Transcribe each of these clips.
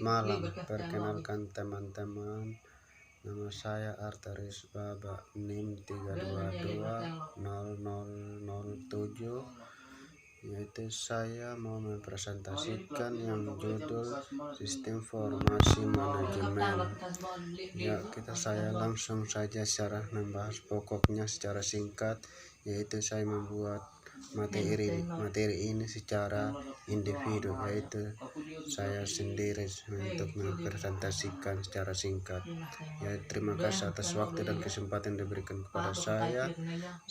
Malam, perkenalkan teman-teman, nama saya Arteris Baba, NIM 3220007, yaitu saya mau mempresentasikan yang judul Sistem Informasi Manajemen. Ya, saya langsung saja secara membahas pokoknya secara singkat, yaitu saya membuat materi ini secara individu, yaitu saya sendiri untuk mempresentasikan secara singkat. Ya, terima kasih atas waktu dan kesempatan yang diberikan kepada saya.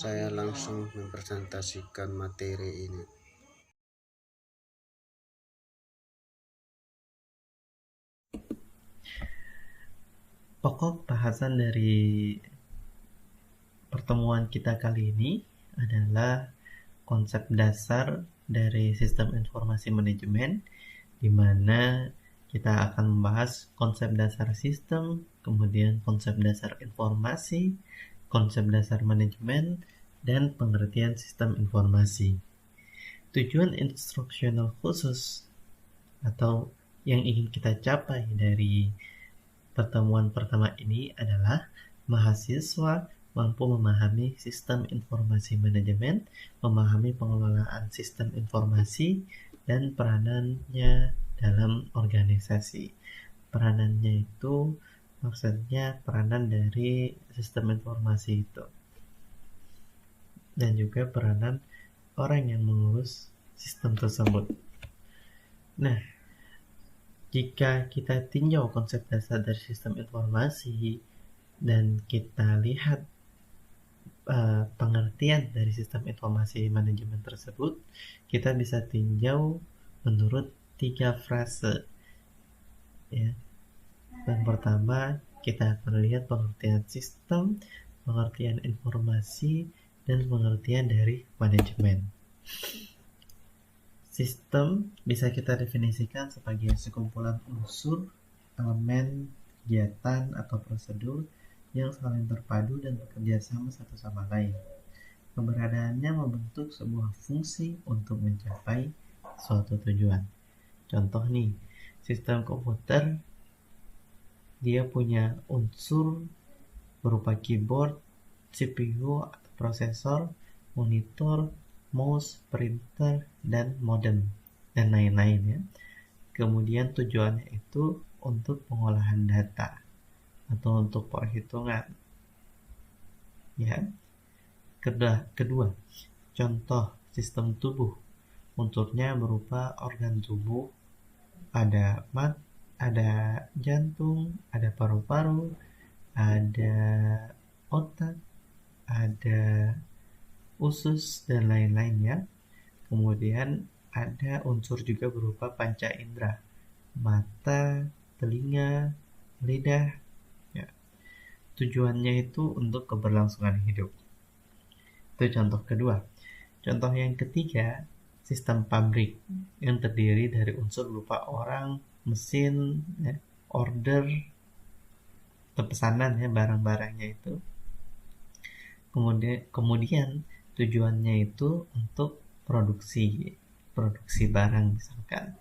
Saya langsung mempresentasikan materi ini. Pokok bahasan dari pertemuan kita kali ini adalah konsep dasar dari sistem informasi manajemen, di mana kita akan membahas konsep dasar sistem, kemudian konsep dasar informasi, konsep dasar manajemen, dan pengertian sistem informasi. Tujuan instruksional khusus atau yang ingin kita capai dari pertemuan pertama ini adalah mahasiswa mampu memahami sistem informasi manajemen, memahami pengelolaan sistem informasi, dan peranannya dalam organisasi. Peranannya itu maksudnya peranan dari sistem informasi itu, dan juga peranan orang yang mengurus sistem tersebut. Nah, jika kita tinjau konsep dasar dari sistem informasi dan kita lihat pengertian dari sistem informasi manajemen tersebut, kita bisa tinjau menurut 3 frase. Ya. Yang pertama, kita akan lihat pengertian sistem, pengertian informasi, dan pengertian dari manajemen. Sistem bisa kita definisikan sebagai sekumpulan unsur, elemen, kegiatan, atau prosedur yang saling terpadu dan bekerja sama satu sama lain. Keberadaannya membentuk sebuah fungsi untuk mencapai suatu tujuan. Contoh nih, sistem komputer dia punya unsur berupa keyboard, CPU atau prosesor, monitor, mouse, printer, dan modem, dan lain-lain ya. Kemudian tujuannya itu untuk pengolahan data atau untuk perhitungan. Ya. Kedua, contoh sistem tubuh. Unsurnya berupa organ tubuh, ada jantung, ada paru-paru, ada otak, ada usus, dan lain-lain ya. Kemudian ada unsur juga berupa panca indera, mata, telinga, lidah. Ya. Tujuannya itu untuk keberlangsungan hidup. Itu contoh kedua. Contoh yang ketiga, sistem pabrik yang terdiri dari unsur berupa orang, mesin, ya, order, atau pesanan ya, barang-barangnya itu. Kemudian tujuannya itu untuk produksi barang misalkan.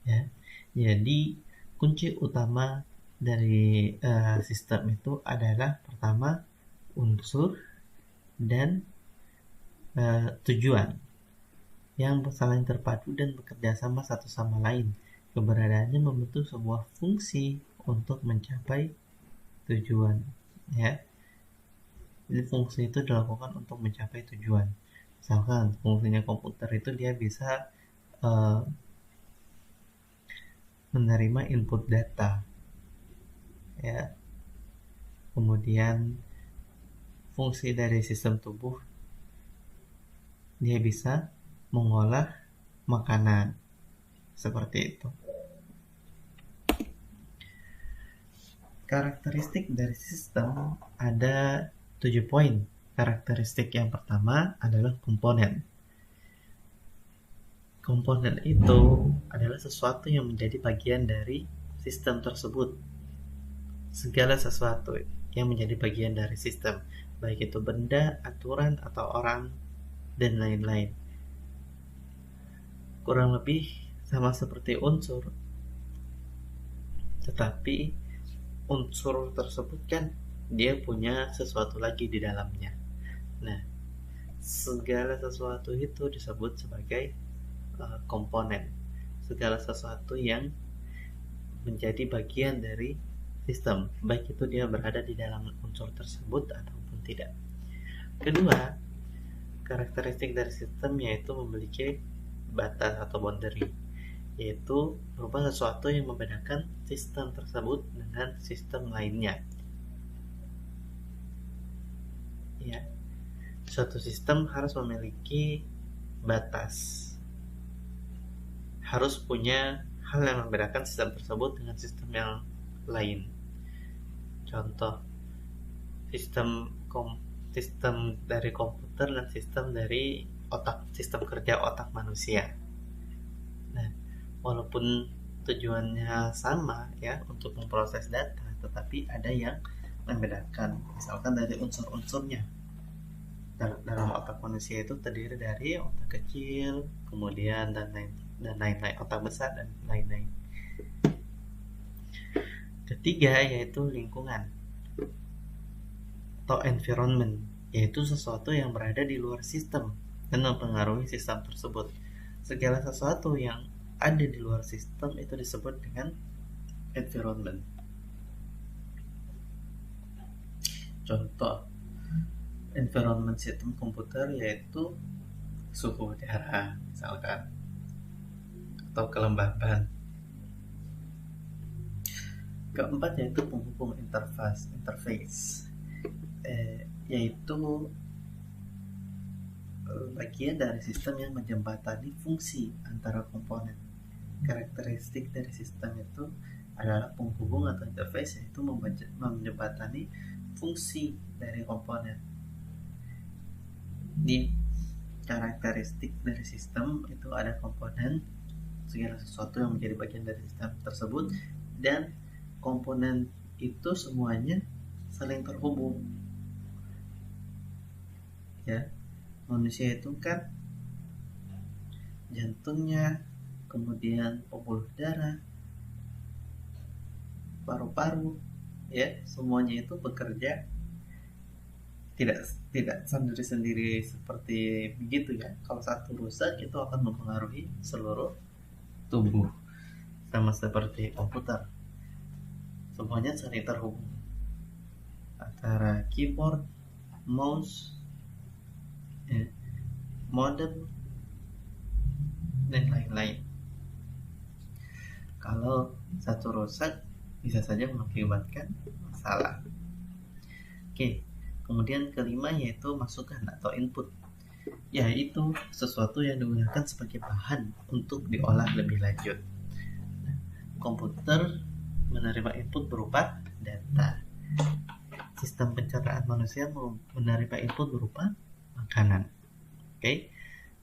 Ya, jadi kunci utama dari sistem itu adalah pertama unsur, dan tujuan yang saling terpadu dan bekerja sama satu sama lain. Keberadaannya membentuk sebuah fungsi untuk mencapai tujuan, ya. Jadi fungsi itu dilakukan untuk mencapai tujuan. Misalkan fungsinya komputer itu dia bisa menerima input data, ya. Kemudian fungsi dari sistem tubuh, dia bisa mengolah makanan, seperti itu. Karakteristik dari sistem ada 7 poin. Karakteristik yang pertama adalah komponen. Komponen itu adalah sesuatu yang menjadi bagian dari sistem tersebut. Segala sesuatu yang menjadi bagian dari sistem, baik itu benda, aturan, atau orang, dan lain-lain. Kurang lebih sama seperti unsur, tetapi unsur tersebut kan dia punya sesuatu lagi di dalamnya. Nah, segala sesuatu itu disebut sebagai komponen. Segala sesuatu yang menjadi bagian dari sistem, baik itu dia berada di dalam unsur tersebut ataupun tidak. Kedua, karakteristik dari sistem yaitu memiliki batas atau boundary, yaitu berupa sesuatu yang membedakan sistem tersebut dengan sistem lainnya. Ya, suatu sistem harus memiliki batas, harus punya hal yang membedakan sistem tersebut dengan sistem yang lain. Contoh, sistem dari komputer dan sistem dari sistem kerja otak manusia. Nah, walaupun tujuannya sama ya untuk memproses data, tetapi ada yang membedakan. Misalkan dari unsur-unsurnya. Dalam otak manusia itu terdiri dari otak kecil, kemudian dan lain-lain, otak besar dan lain-lain. Ketiga yaitu lingkungan atau environment, yaitu sesuatu yang berada di luar sistem dan mempengaruhi sistem tersebut. Segala sesuatu yang ada di luar sistem itu disebut dengan environment. Contoh environment sistem komputer yaitu suhu udara misalkan, atau kelembaban. Keempat yaitu penghubung interface, yaitu bagian dari sistem yang menjembatani fungsi antara komponen. Karakteristik dari sistem itu adalah penghubung atau interface, yaitu menjembatani fungsi dari komponen. Di karakteristik dari sistem itu ada komponen, segala sesuatu yang menjadi bagian dari sistem tersebut, dan komponen itu semuanya saling terhubung. Ya, manusia itu kan jantungnya, kemudian pembuluh darah, paru-paru, ya, semuanya itu bekerja tidak sendiri-sendiri seperti begitu ya. Kalau satu rusak itu akan mempengaruhi seluruh tubuh, sama seperti komputer. Semuanya saling terhubung antara keyboard, mouse, modem, dan lain-lain. Kalau satu rusak bisa saja mengakibatkan masalah. Oke, kemudian kelima yaitu masukan atau input, yaitu sesuatu yang digunakan sebagai bahan untuk diolah lebih lanjut. Komputer menerima input berupa data. Sistem pencernaan manusia menerima input berupa makanan. Oke.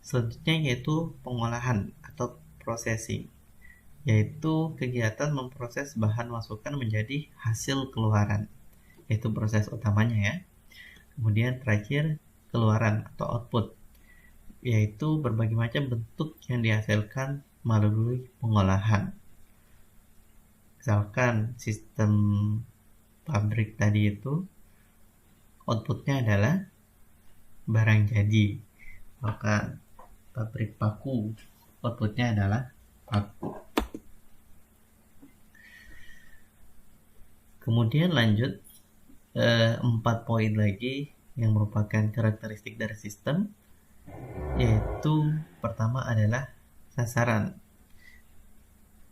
Selanjutnya yaitu pengolahan atau processing, yaitu kegiatan memproses bahan masukan menjadi hasil keluaran, yaitu proses utamanya ya. Kemudian terakhir keluaran atau output, yaitu berbagai macam bentuk yang dihasilkan melalui pengolahan. Misalkan sistem pabrik tadi itu outputnya adalah barang jadi. Maka pabrik paku, outputnya adalah paku. Kemudian lanjut 4 poin lagi yang merupakan karakteristik dari sistem, yaitu pertama adalah sasaran.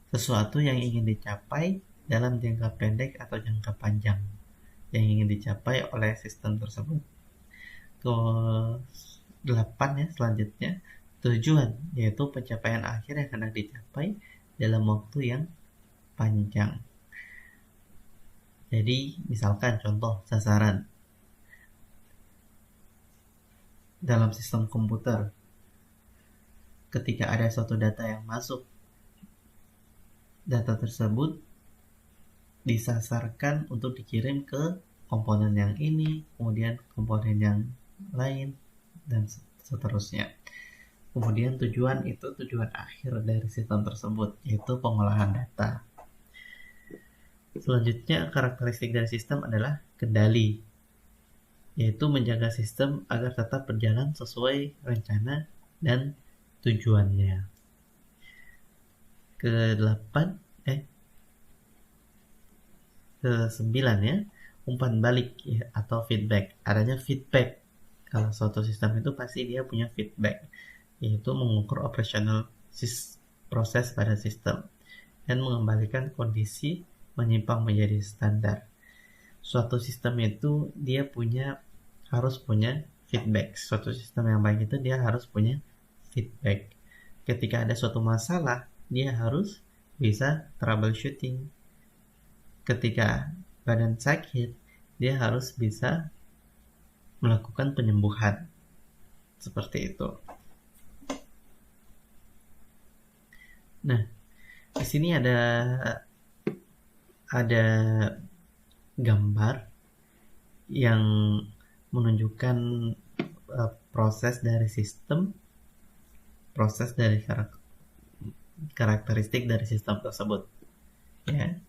Sesuatu yang ingin dicapai dalam jangka pendek atau jangka panjang yang ingin dicapai oleh sistem tersebut. Ke-8 ya, selanjutnya tujuan, yaitu pencapaian akhir yang hendak dicapai dalam waktu yang panjang. Jadi misalkan contoh sasaran dalam sistem komputer, ketika ada suatu data yang masuk, data tersebut disasarkan untuk dikirim ke komponen yang ini, kemudian komponen yang lain, dan seterusnya. Kemudian tujuan itu tujuan akhir dari sistem tersebut, yaitu pengolahan data. Selanjutnya, karakteristik dari sistem adalah kendali, yaitu menjaga sistem agar tetap berjalan sesuai rencana dan tujuannya. Ke-9 ya, umpan balik ya, atau feedback. Adanya feedback. Kalau suatu sistem itu pasti dia punya feedback, yaitu mengukur operasional proses pada sistem dan mengembalikan kondisi menyimpang menjadi standar. Suatu sistem itu dia harus punya feedback. Suatu sistem yang baik itu dia harus punya feedback. Ketika ada suatu masalah, dia harus bisa troubleshooting. Ketika badan sakit, dia harus bisa melakukan penyembuhan. Seperti itu. Nah, di sini ada gambar yang menunjukkan proses dari sistem, proses dari karakteristik dari sistem tersebut. Ya.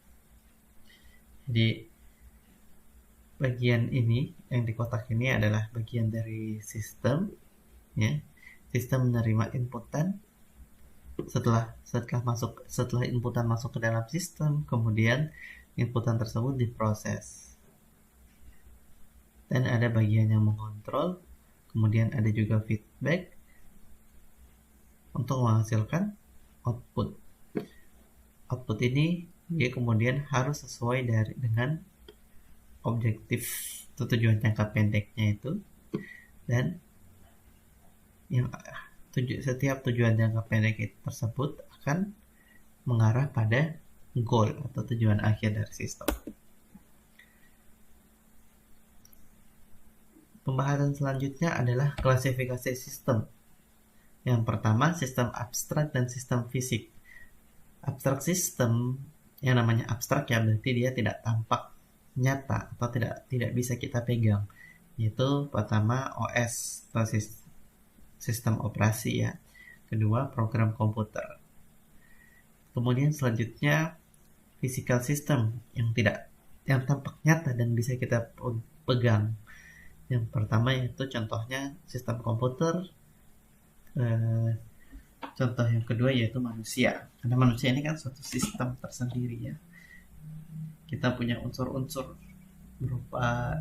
Jadi bagian ini yang di kotak ini adalah bagian dari sistem, ya. Sistem menerima inputan. Setelah inputan masuk ke dalam sistem, kemudian inputan tersebut diproses. Dan ada bagian yang mengontrol, kemudian ada juga feedback untuk menghasilkan output. Output ini dia kemudian harus sesuai dengan objektif atau tujuan jangka pendeknya itu, dan setiap tujuan jangka pendek tersebut akan mengarah pada goal atau tujuan akhir dari sistem. Pembahasan selanjutnya adalah klasifikasi sistem. Yang pertama, sistem abstrak dan sistem fisik. Abstrak sistem, yang namanya abstrak ya berarti dia tidak tampak nyata atau tidak bisa kita pegang. Yaitu pertama OS atau sistem operasi ya. Kedua program komputer. Kemudian selanjutnya physical system yang tampak nyata dan bisa kita pegang. Yang pertama yaitu contohnya sistem komputer. Contoh yang kedua yaitu manusia. Karena manusia ini kan suatu sistem tersendiri ya. Kita punya unsur-unsur berupa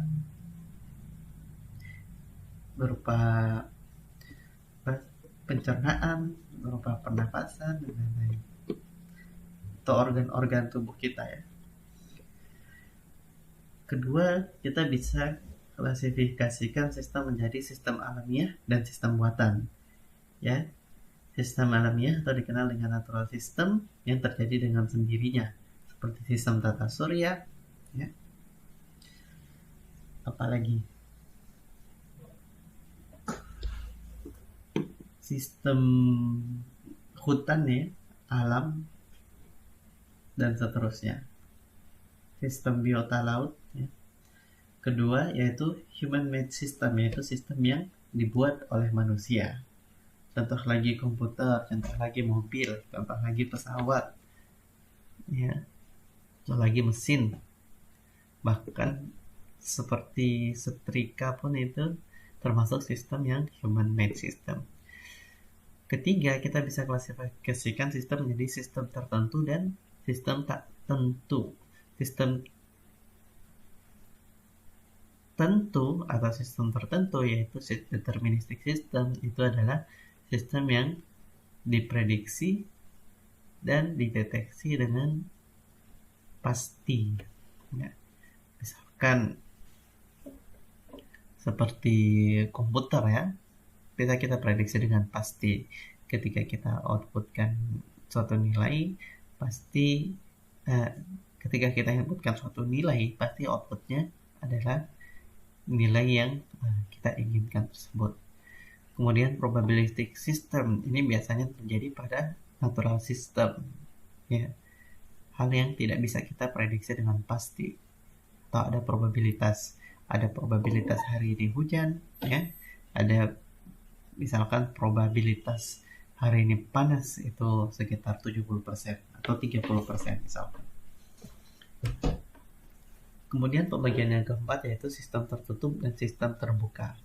pencernaan, berupa pernapasan dan lain-lain. Atau organ-organ tubuh kita ya. Kedua, kita bisa klasifikasikan sistem menjadi sistem alamiah dan sistem buatan. Ya. Sistem alamiah atau dikenal dengan natural system yang terjadi dengan sendirinya, seperti sistem tata surya, ya. Apalagi sistem hutan ya, alam dan seterusnya. Sistem biota laut ya. Kedua yaitu human made system, yaitu sistem yang dibuat oleh manusia. Contoh lagi komputer, contoh lagi mobil, contoh lagi pesawat, ya, contoh lagi mesin, bahkan seperti setrika pun itu termasuk sistem yang human made system. Ketiga, kita bisa klasifikasikan sistem menjadi sistem tertentu dan sistem tak tentu. Sistem tentu atau sistem tertentu yaitu deterministic system itu adalah sistem yang diprediksi dan dideteksi dengan pasti. Ya. Misalkan seperti komputer ya, bisa kita prediksi dengan pasti. Ketika kita outputkan suatu nilai, pasti ketika kita inputkan suatu nilai, pasti outputnya adalah nilai yang kita inginkan tersebut. Kemudian probabilistic system ini biasanya terjadi pada natural system, ya, hal yang tidak bisa kita prediksi dengan pasti. Atau ada probabilitas hari ini hujan, ya, ada misalkan probabilitas hari ini panas itu sekitar 70% atau 30% misalkan. Kemudian pembagian yang keempat yaitu sistem tertutup dan sistem terbuka.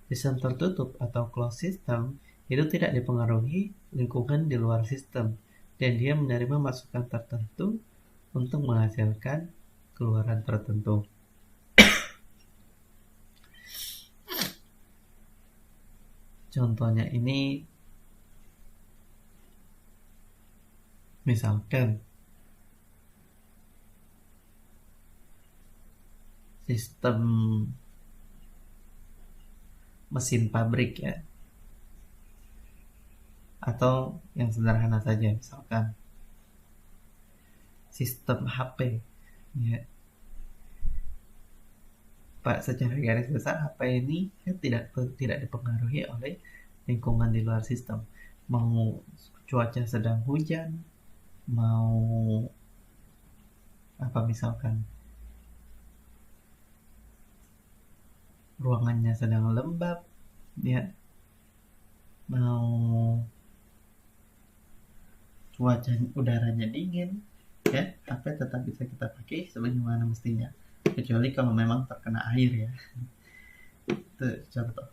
Sistem tertutup atau closed system itu tidak dipengaruhi lingkungan di luar sistem dan dia menerima masukan tertentu untuk menghasilkan keluaran tertentu. Contohnya ini misalkan sistem mesin pabrik ya, atau yang sederhana saja misalkan sistem HP ya. Pak, secara garis besar HP ini kan tidak dipengaruhi oleh lingkungan di luar sistem. Mau cuaca sedang hujan, mau apa misalkan ruangannya sedang lembab, ya, mau cuaca udaranya dingin, ya, HP tetap bisa kita pakai sebagaimana mestinya. Kecuali kalau memang terkena air ya. Itu contoh.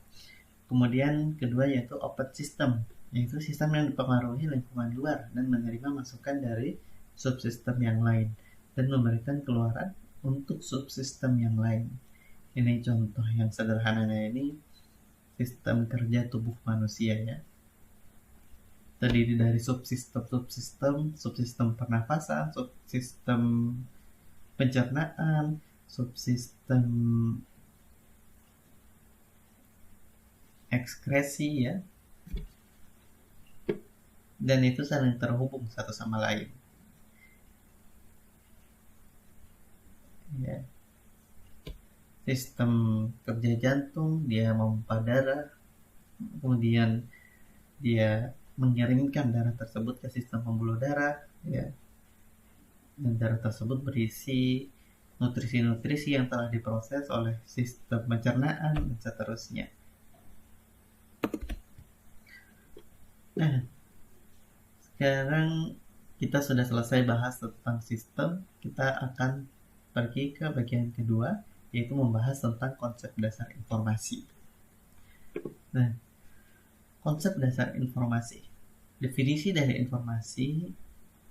Kemudian kedua yaitu open system, yaitu sistem yang dipengaruhi lingkungan luar dan menerima masukan dari subsistem yang lain dan memberikan keluaran untuk subsistem yang lain. Ini contoh yang sederhananya ini sistem kerja tubuh manusia ya. Terdiri dari subsistem pernafasan, subsistem pencernaan, subsistem ekskresi ya, dan itu saling terhubung satu sama lain ya. Sistem kerja jantung, dia memompa darah, kemudian dia mengirimkan darah tersebut ke sistem pembuluh darah ya, dan darah tersebut berisi nutrisi-nutrisi yang telah diproses oleh sistem pencernaan dan seterusnya. Nah, sekarang kita sudah selesai bahas tentang sistem. Kita akan pergi ke bagian kedua, yaitu membahas tentang konsep dasar informasi. Nah, konsep dasar informasi. Definisi dari informasi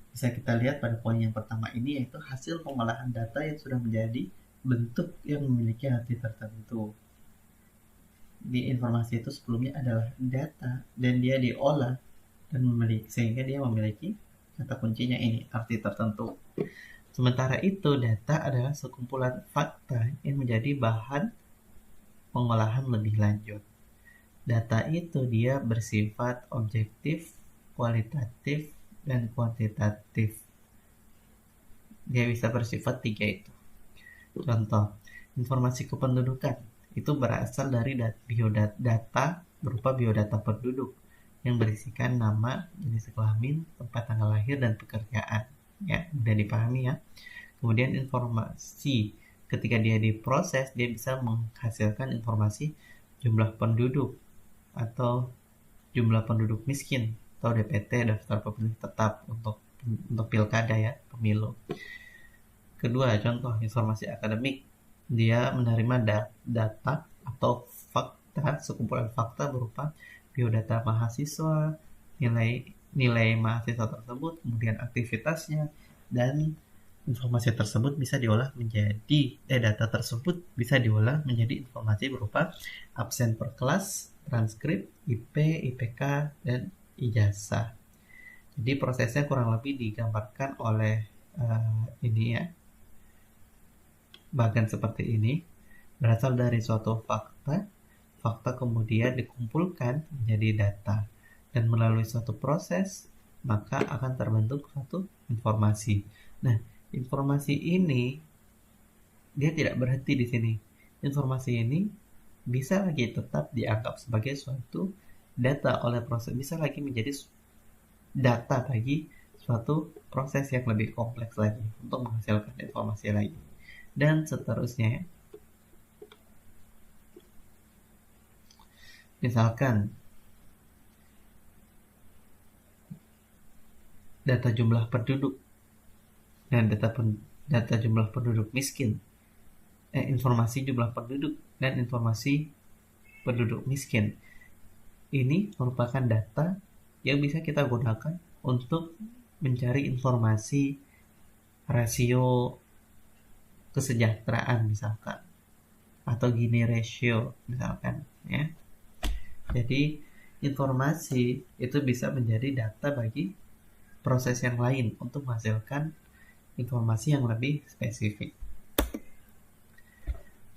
bisa kita lihat pada poin yang pertama ini, yaitu hasil pengolahan data yang sudah menjadi bentuk yang memiliki arti tertentu. Di informasi itu sebelumnya adalah data dan dia diolah dan sehingga dia memiliki kata kuncinya ini, arti tertentu. Sementara itu data adalah sekumpulan fakta yang menjadi bahan pengolahan lebih lanjut. Data itu dia bersifat objektif, kualitatif, dan kuantitatif. Dia bisa bersifat tiga itu. Contoh, informasi kependudukan itu berasal dari data berupa biodata penduduk yang berisikan nama, jenis kelamin, tempat tanggal lahir, dan pekerjaan. Ya, mudah dipahami ya. Kemudian informasi ketika dia diproses, dia bisa menghasilkan informasi jumlah penduduk atau jumlah penduduk miskin atau DPT, daftar pemilih tetap untuk pilkada ya, pemilu. Kedua, contoh informasi akademik, dia menerima data atau fakta fakta, sekumpulan fakta berupa biodata mahasiswa, nilai mahasiswa tersebut, kemudian aktivitasnya, dan informasi tersebut bisa diolah menjadi data tersebut bisa diolah menjadi informasi berupa absen per kelas, transkrip, IP, IPK, dan ijazah. Jadi prosesnya kurang lebih digambarkan oleh ini ya, bagan seperti ini. Berasal dari suatu fakta kemudian dikumpulkan menjadi data, dan melalui suatu proses maka akan terbentuk suatu informasi. Nah, informasi ini dia tidak berhenti di sini. Informasi ini bisa lagi tetap dianggap sebagai suatu data oleh proses, bisa lagi menjadi data bagi suatu proses yang lebih kompleks lagi untuk menghasilkan informasi lagi, dan seterusnya. Misalkan data jumlah penduduk dan data jumlah penduduk miskin, informasi jumlah penduduk dan informasi penduduk miskin. Ini merupakan data yang bisa kita gunakan untuk mencari informasi rasio kesejahteraan misalkan, atau Gini ratio misalkan ya. Jadi informasi itu bisa menjadi data bagi proses yang lain untuk menghasilkan informasi yang lebih spesifik.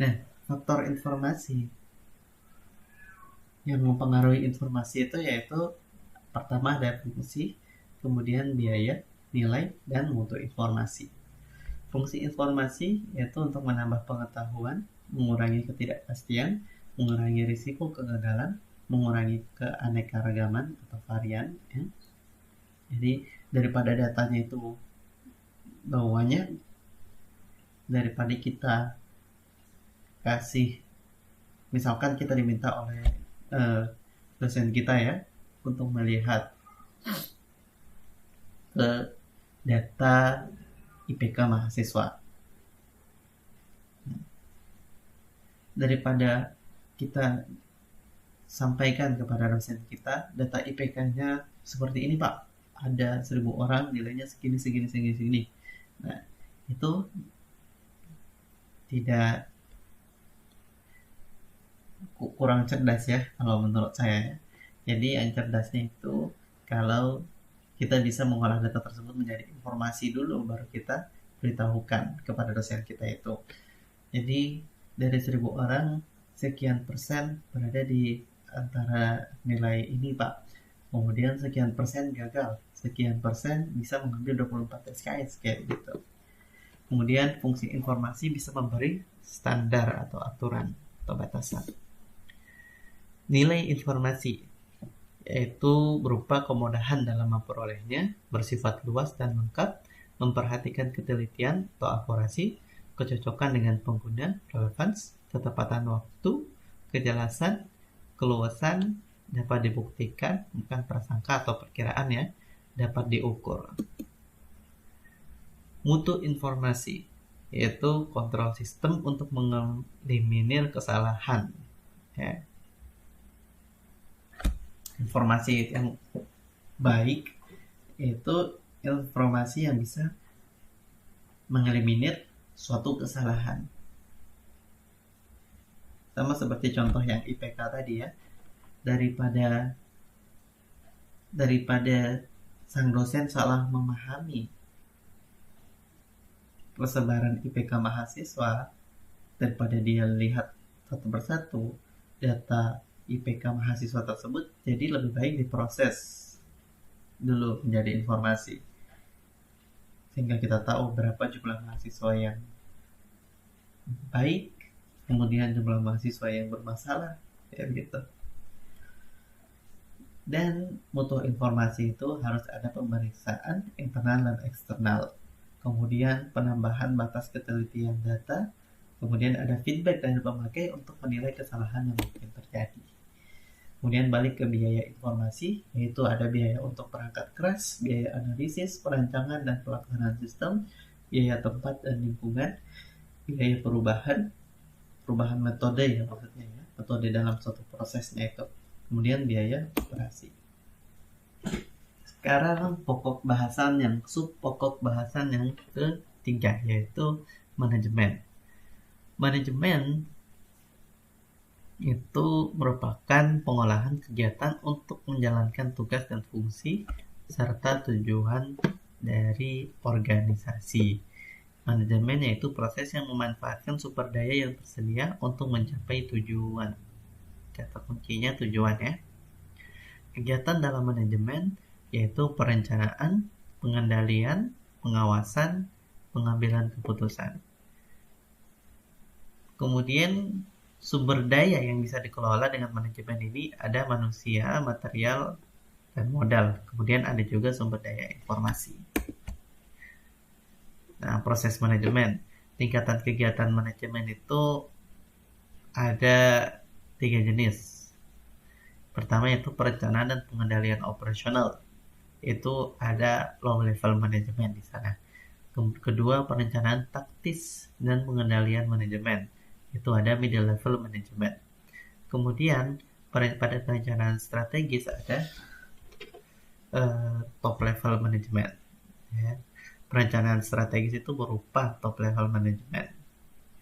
Nah, faktor informasi yang mempengaruhi informasi itu yaitu pertama ada fungsi, kemudian biaya, nilai, dan mutu informasi. Fungsi informasi yaitu untuk menambah pengetahuan, mengurangi ketidakpastian, mengurangi risiko kegagalan, mengurangi keanekaragaman atau varian ya. Jadi daripada datanya itu bawahnya, daripada kita kasih, misalkan kita diminta oleh dosen kita ya untuk melihat ke data IPK mahasiswa, daripada kita sampaikan kepada dosen kita data IPK-nya seperti ini Pak, ada 1000 orang nilainya segini. Nah, itu tidak, kurang cerdas ya kalau menurut saya. Jadi yang cerdasnya itu kalau kita bisa mengolah data tersebut menjadi informasi dulu, baru kita beritahukan kepada dosen kita itu. Jadi dari 1000 orang sekian persen berada di antara nilai ini Pak, kemudian sekian persen gagal, sekian persen bisa mengambil 24 SKS kayak gitu. Kemudian fungsi informasi bisa memberi standar atau aturan atau batasan. Nilai informasi yaitu berupa kemudahan dalam memperolehnya, bersifat luas dan lengkap, memperhatikan ketelitian atau akurasi, kecocokan dengan pengguna, relevans, ketepatan waktu, kejelasan, keluasan, dapat dibuktikan, bukan prasangka atau perkiraan ya, dapat diukur. Mutu informasi yaitu kontrol sistem untuk mengeliminir kesalahan ya. Informasi yang baik itu informasi yang bisa mengeliminir suatu kesalahan. Sama seperti contoh yang IPK tadi ya, daripada sang dosen salah memahami persebaran IPK mahasiswa, daripada dia lihat satu persatu data IPK mahasiswa tersebut, jadi lebih baik diproses dulu menjadi informasi sehingga kita tahu berapa jumlah mahasiswa yang baik, kemudian jumlah mahasiswa yang bermasalah ya gitu. Dan mutu informasi itu harus ada pemeriksaan internal dan eksternal, kemudian penambahan batas ketelitian data, kemudian ada feedback dari pemakai untuk menilai kesalahan yang mungkin terjadi. Kemudian balik ke biaya informasi, yaitu ada biaya untuk perangkat keras, biaya analisis, perancangan dan pelaksanaan sistem, biaya tempat dan lingkungan, biaya perubahan metode ya maksudnya ya, atau di dalam suatu prosesnya itu. Kemudian biaya operasi. Sekarang pokok bahasan yang ketiga, yaitu manajemen. Manajemen itu merupakan pengolahan kegiatan untuk menjalankan tugas dan fungsi serta tujuan dari organisasi. Manajemen yaitu proses yang memanfaatkan sumber daya yang tersedia untuk mencapai tujuan. Kata kuncinya tujuan ya. Kegiatan dalam manajemen yaitu perencanaan, pengendalian, pengawasan, pengambilan keputusan. Kemudian sumber daya yang bisa dikelola dengan manajemen ini ada manusia, material, dan modal. Kemudian ada juga sumber daya informasi. Nah, proses manajemen. Tingkatan kegiatan manajemen itu ada 3 jenis. Pertama yaitu perencanaan dan pengendalian operasional. Itu ada low level manajemen di sana. Kedua, perencanaan taktis dan pengendalian manajemen. Itu ada middle level manajemen. Kemudian pada perencanaan strategis ada top level manajemen. Ya. Perencanaan strategis itu berupa top level manajemen.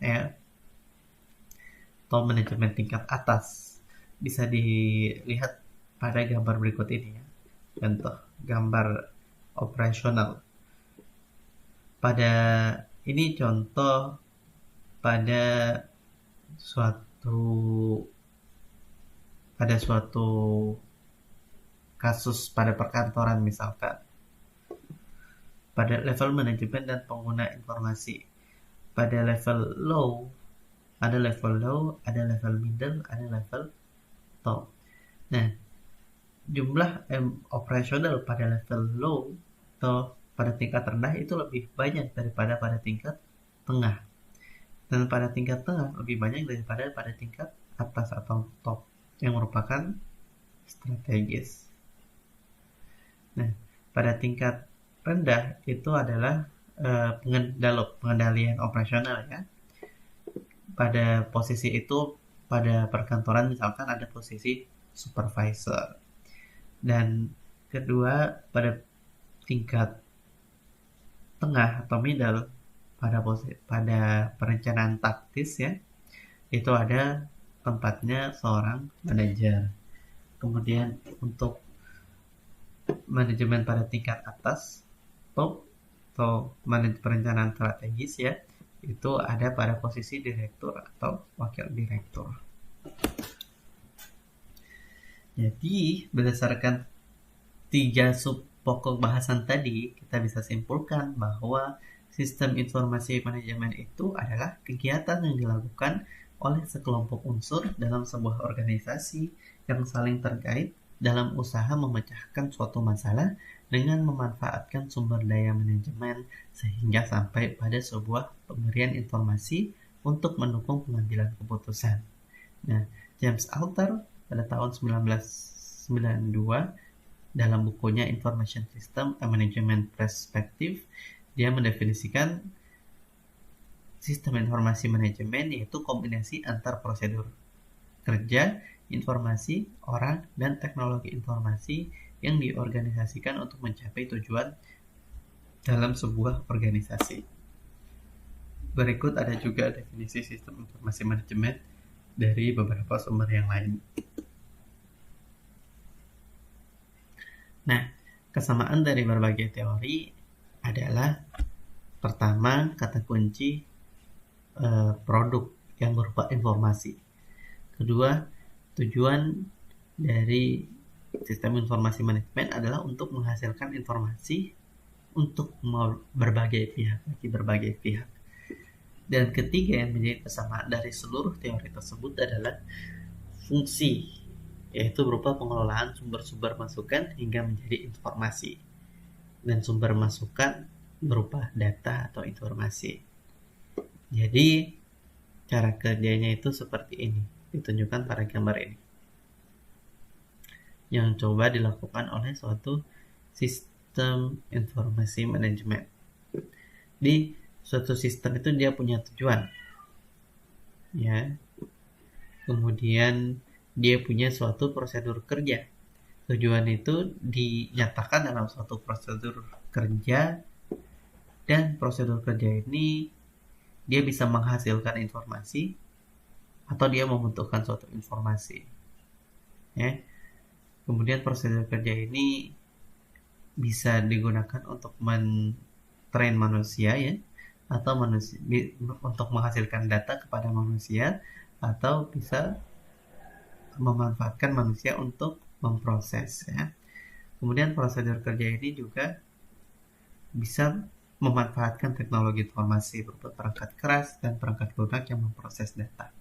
Ya. Top manajemen tingkat atas bisa dilihat pada gambar berikut ini ya. Contoh gambar operasional. Pada ini contoh pada suatu kasus pada perkantoran misalkan. Pada level manajemen dan pengguna informasi. Pada level low, ada level middle, ada level top. Nah, jumlah operasional pada level low atau pada tingkat rendah itu lebih banyak daripada pada tingkat tengah. Dan pada tingkat tengah lebih banyak daripada pada tingkat atas atau top yang merupakan strategis. Nah, pada tingkat rendah itu adalah pengendalian operasional ya. Pada posisi itu pada perkantoran misalkan ada posisi supervisor. Dan kedua pada tingkat tengah atau middle pada perencanaan taktis ya, itu ada tempatnya seorang manajer. Kemudian untuk manajemen pada tingkat atas top atau perencanaan strategis ya, itu ada pada posisi direktur atau wakil direktur. Jadi berdasarkan 3 sub pokok bahasan tadi, kita bisa simpulkan bahwa sistem informasi manajemen itu adalah kegiatan yang dilakukan oleh sekelompok unsur dalam sebuah organisasi yang saling terkait dalam usaha memecahkan suatu masalah dengan memanfaatkan sumber daya manajemen sehingga sampai pada sebuah pemberian informasi untuk mendukung pengambilan keputusan. Nah, James Altucher pada tahun 1992 dalam bukunya Information System a Management Perspective, dia mendefinisikan sistem informasi manajemen yaitu kombinasi antar prosedur kerja, informasi, orang, dan teknologi informasi yang diorganisasikan untuk mencapai tujuan dalam sebuah organisasi. Berikut ada juga definisi sistem informasi manajemen dari beberapa sumber yang lain. Nah, kesamaan dari berbagai teori adalah pertama, kata kunci produk yang berupa informasi. Kedua, tujuan dari sistem informasi manajemen adalah untuk menghasilkan informasi untuk berbagai pihak. Dan ketiga yang menjadi kesamaan dari seluruh teori tersebut adalah fungsi, yaitu berupa pengelolaan sumber-sumber masukan hingga menjadi informasi. Dan sumber masukan berupa data atau informasi. Jadi, cara kerjanya itu seperti ini, ditunjukkan pada gambar ini. Yang coba dilakukan oleh suatu sistem informasi manajemen. Di suatu sistem itu dia punya tujuan. Ya. kemudian dia punya suatu prosedur kerja. Tujuan itu dinyatakan dalam suatu prosedur kerja, dan prosedur kerja ini dia bisa menghasilkan informasi atau dia membentukkan suatu informasi. Ya. Kemudian prosedur kerja ini bisa digunakan untuk men-train manusia, ya, atau untuk menghasilkan data kepada manusia, atau bisa memanfaatkan manusia untuk memproses, ya. Kemudian prosedur kerja ini juga bisa memanfaatkan teknologi informasi berupa perangkat keras dan perangkat lunak yang memproses data.